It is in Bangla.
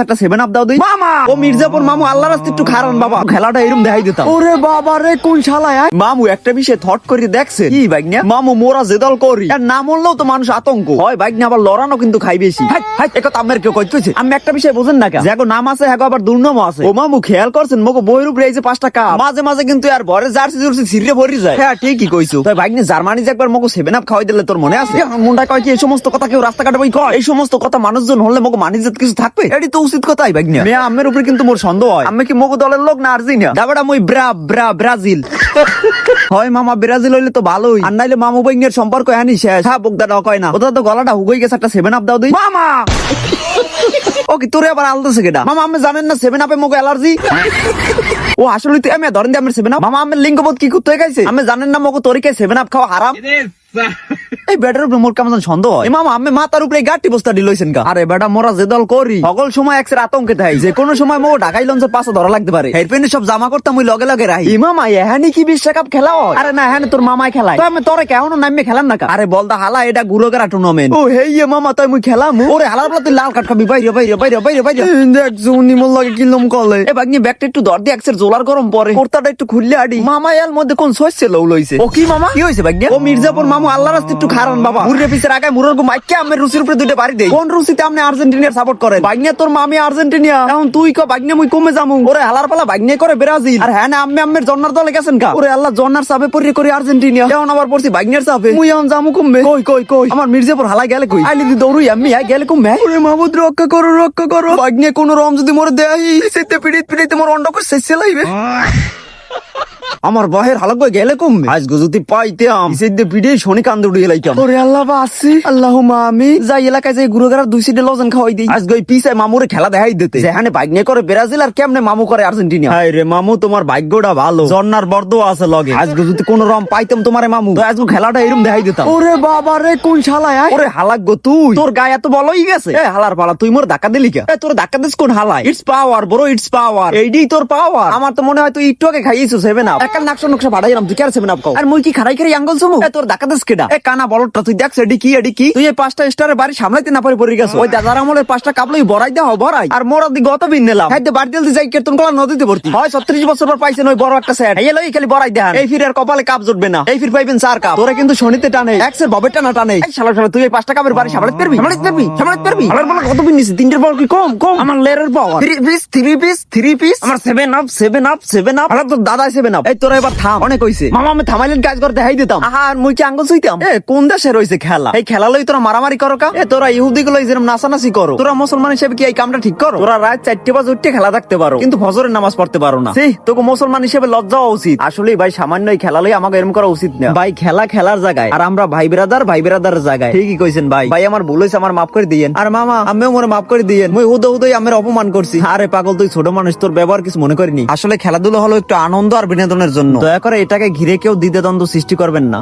একটা 7 আপ দাও দিই মামা। ও মির্জাপুর মামু আল্লাহর রাস্তায় একটু খারান বাবা, খেলাটা এরকম দেখাই দিতাম। ওরে বাবা রে, কোন শালায় মামু একটা বিষয় থট করে দেখছে কি বাইগনা মামু মোরা জেদল করি আর না মরলেও তো মানুষ আতঙ্ক হয় বাইগনা, আবার লড়ানো কিন্তু খাই বেশি। একথা আমার কেউ কইতেছে আমি একটা বিষয় বোঝেন না দেখো নাম আছে হ্যাঁ আবার দুর্নাম আছে। ও মামু খেয়াল করছেন মগো বইয়ের উপরে এই যে 5টা কাপ মাঝে মাঝে কিন্তু আর ভরে জার্সি জার্সি ছিঁড়ে ভরি যায়। হ্যাঁ ঠিকই কইছো। তাই বাইগনা জার্মানি যে একবার মগো 7 আপ খাওয়াই দিলে তোর মনে আছে? মুন্ডা কয় কি এই সমস্ত কথা কেউ রাস্তাঘাটে বই কয়? এই সমস্ত কথা মানুষজন হলে মগো মানিজ্জত কিছু থাকবে? এটি তো উচিত কথাই বাইগনা। মেয়া আমের উপরে কিন্তু মোর সন্দেহ হয় আমি কি মগো দলের লোক না আর্জেন্টিনা দাবাড়া মই ব্রাজিল হয় মামা। ব্রাজিল হইলে তো ভালোই, আর নাইলে মামু বাইগনের সম্পর্ক এহানি শেষ। হ্যাঁ বোকদাটা কয় না ওটা তো গলাটা হুগই গেছে। একটা 7 আপ দাও দিই মামা। ও কি তোরে আবার আলতেছে কেডা মামা? আমি জানেন না 7 আপে মগো অ্যালার্জি? ও আসলে তুই আমি ধরেন দিয়ে আমার 7 আপ মামা আমি লিঙ্গবোধ কি করতে গেছে? আমি জানেন না মগো তরিকায় 7 আপ খাওয়া হারাম। এই বেটার উপরে মোর কেমন সন্দেহ হয় মামা। আমি মাথার উপরে গাড়ি বস্তা দিলইছেন কা? আরে বেটা মোরা যে দল করি সকল সময় এক্সের আতঙ্কে থাই, যে কোনো সময় মো ঢাকাই লঞ্চের পাশে ধরা লাগতে পারে। হেডপেনে সব জামা করতাম ওই লগে লগে রাহি। মামা এহানি কি বিশ্বকাপ খেলা হয়? আরে না এহানি তোর মামাই খেলায়, তো আমি তোরে কেমন নামে খেলাম না কা? আরে বলদা হালা এটা গুরুগেরা টুর্নামেন্ট। ও হেই মামা তাই মুই খেলাম। ওরে হালার বলা তুই লাল কাট খাবি বাইরে বাইরে বাইরে বাইরে বাইরে দেখ জুনি মোর লাগে কিলম কলে। এ বাগনি ব্যাগটা একটু দর দিয়ে এক্সের জোলার গরম পরে কুর্তাটা একটু খুললে আডি মামা এর মধ্যে কোন সইছে লউ লইছে। ও কি মামা কি হইছে বাগনি? ও মির্জাপুর মামু আল্লাহর রাস্তায় একটু খারান বাবা। মুরগে পিছের আগায় মুরগো মাইকে আমের রুচির উপরে দুইটা বাড়ি দেই। কোন রুচিতে আপনি আর্জেন্টিনার সাপোর্ট করেন? বাগনি তোর মামি আর্জেন্টিনা, এখন তুই ক বাগনি মুই কমে যামু। ওরে হালার পালা বাগনি করে ব্রাজিল, আর হ্যাঁ না আম্মে আম্মের জন্নার দলে গেছেন কা? ওরে আল্লাহ জন্নার চাপে পড়ে করে আর্জেন্টিনা, এখন আবার পড়ছি বাগনির চাপে। মুই এখন যামু কমবে কই কই কই আমার মির্জাপুর হালাই গেলে কই? আইলি দি দৌড়ুই আমি আই গেলে কমবে। ওরে মাহমুদ রক্ষা করো রক্ষা করো। বাগনি কোন রম যদি মোরে দেই সেতে পিড়িত পিড়িত মোর অন্ড করে শেষ লাইবে। আমার বাহের হালক বই গেলে কমবে আজ যদি পাইতে সিদ্ধে পিড়ে শনি কান্দে উড়ে লাইতাম। ওরে আল্লাহ বাসি আল্লাহুম্মা আমি যাই এলাকায় যাই গুরুগারার 2 সিটে লজেন খাওয়াই দিই। আজ গই পিছায় মামুরে খেলা দেখাই দিতে, যেখানে বাইক নিয়ে করে ব্রাজিল আর কেমনে মামু করে আর্জেন্টিনা। হায় রে মামু তোমার ভাগ্যটা ভালো, জন্নার বর্দ আছে লগে। আজ যদি কোন রম পাইতাম তোমারে মামু তো আজ খেলাটা এরকম দেখাই দিতাম। ওরে বাবা রে কোন শালায়? ওরে হালাক গো তুই, তোর গায়ে এত বলই গেছে। এ হালার পালা তুই মোর ধাক্কা দিলি কে? এ তোর ধাক্কা দিস কোন হালায়? It's power bro it's power, এইডি তোর পাওয়ার। আমার তো মনে হয় তুই একটু আগে খাইয়েছিস 7 আপ। একাল নাকশো নকশা বাড়াইলাম তুই কেন 7 আপ খাও? আর মুই কি খারাই খারাই আঙ্গল সমু? এ তোর ধাক্কা দিস কেডা? এ কানা বলটা তুই দেখছ এডি কি এডি কি? তুই এই 5টা স্টারের বাড়ি সামলাইতে না পারে পড়ে গেছ। ওই দাদার আমলের 5টা কাপলই বড়াই দাও বড়াই, আর মোর দি গত বিন নিলাম খাইতে বাড়ি দিলতে যাই কেতন কলা নদীতে ভর্তি হয়। 36 বছর পর পাইছেন ওই বড় একটা সেট। এই লই খালি বড়াই দেন, এই ফিরের কপালে কাপ জুটবে না। এই ফির পাইবেন 4 কাপ। তোরে কিন্তু শনিতে টানে এক্সের ববে টানা টানে। এই শালা শালা তুই এই 5টা কাপের বাড়ি সামলাইতে পারবি? সামলাইতে পারবি? আলার বলা কত বিন নিছি? 3টের বল কি কম কম? আমার লেয়ারের পাওয়ার 3 পিস আমার 7 আপ আলার তো দাদা 7 আপ। এই তোরা এবার থাম, অনেক হইছে মামা। আমি থামাইলেন কাজ করে দেখাই দিতাম। আর মুই কি আঙ্গুল ছুইতাম? এ কোন দেশে রইছে খেলা? এই খেলা লই তোরা মারামারি করো কা? এ তোরা ইহুদি গুলো যেরকম নাচানাচি করো, তোরা মুসলমান হিসেবে কি এই কামটা ঠিক করো? তোরা রাত 4টে বাজে উঠে খেলা দেখতে পারো, কিন্তু ফজরের নামাজ পড়তে পারো না। তোকে মুসলমান হিসেবে লজ্জা হওয়া উচিত। আসলে ভাই সামান্য এই খেলা লই আমাকে এরকম করা উচিত না ভাই। খেলা খেলার জায়গায়, আর আমরা ভাই ব্রাদার জায়গায়। ঠিকই কইছেন ভাই। ভাই আমার ভুল হইছে, আমার মাফ করে দিয়েন। আর মামা আমিও মোরে মাফ করে দিয়েন। মুই হুদই আমার অপমান করছি। আরে পাগল তুই ছোট মানুষ, তোর ব্যবহার কিছু মনে করিনি। আসলে খেলাধুলা হলো একটু আনন্দ আর বিনোদনের জন্য। দয়া করে এটাকে ঘিরে কেউ দ্বিধাদ্বন্দ্ব সৃষ্টি করবেন না।